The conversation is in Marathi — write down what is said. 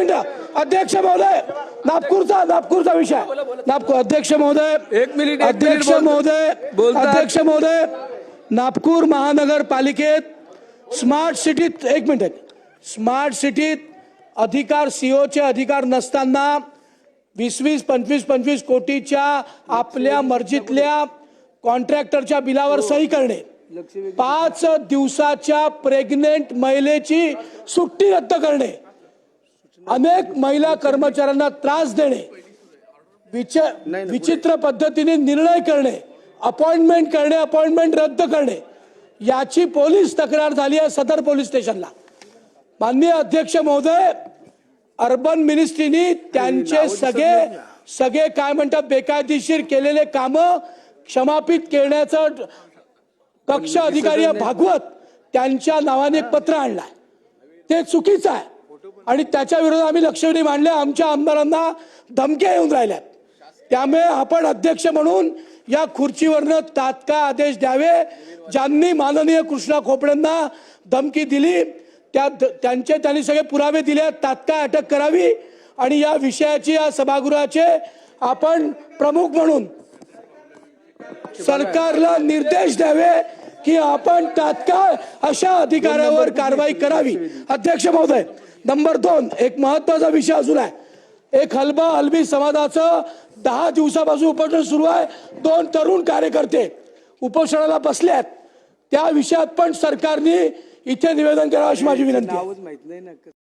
मिनिट अध्यक्ष महोदय, नागपूरचा विषय नागपूर अध्यक्ष महोदय, अध्यक्ष महोदय, नागपूर महानगरपालिकेत स्मार्ट सिटीत एक मिनिट, स्मार्ट सिटीत अधिकार सीओचे अधिकार नसताना 20-20, 25-25 कोटीच्या आपल्या मर्जीतल्या कॉन्ट्रॅक्टरच्या बिलावर सही करणे, 5 दिवसाच्या प्रेग्नेंट महिलेची सुट्टी रद्द करणे, अनेक महिला कर्मचाऱ्यांना त्रास देणे, विचित्र पद्धतीने निर्णय करणे, अपॉइंटमेंट रद्द करणे, याची पोलीस तक्रार झाली आहे सदर पोलीस स्टेशनला। माननीय अध्यक्ष महोदय, अर्बन मिनिस्ट्रीनी त्यांचे सगळे काय म्हणतात बेकायदेशीर केलेले काम क्षमापित करण्याचं कक्ष अधिकारी भागवत त्यांच्या नावाने एक पत्र आणलंय, ते चुकीचं आहे आणि त्याच्या विरोधात आम्ही लक्षवेधी मांडले। आमच्या आमदारांना धमक्या येऊन राहिल्या, त्यामुळे आपण अध्यक्ष म्हणून या खुर्चीवरनं तात्काळ आदेश द्यावे। ज्यांनी माननीय कृष्णा खोपडेंना धमकी दिली त्यांनी सगळे पुरावे दिले, तात्काळ अटक करावी आणि या विषयाची या सभागृहाचे आपण प्रमुख म्हणून सरकारला निर्देश द्यावे की आपण तात्काळ अशा अधिकाऱ्यावर कारवाई करावी। अध्यक्ष महोदय, नंबर 2 एक महत्त्वाचा विषय अजून आहे। एक हलबी समाजाचं 10 दिवसापासून उपोषण सुरू आहे, 2 तरुण कार्यकर्ते उपोषणाला बसले आहेत, त्या विषयात पण सरकारने इथे निवेदन करावं अशी माझी विनंती आहे।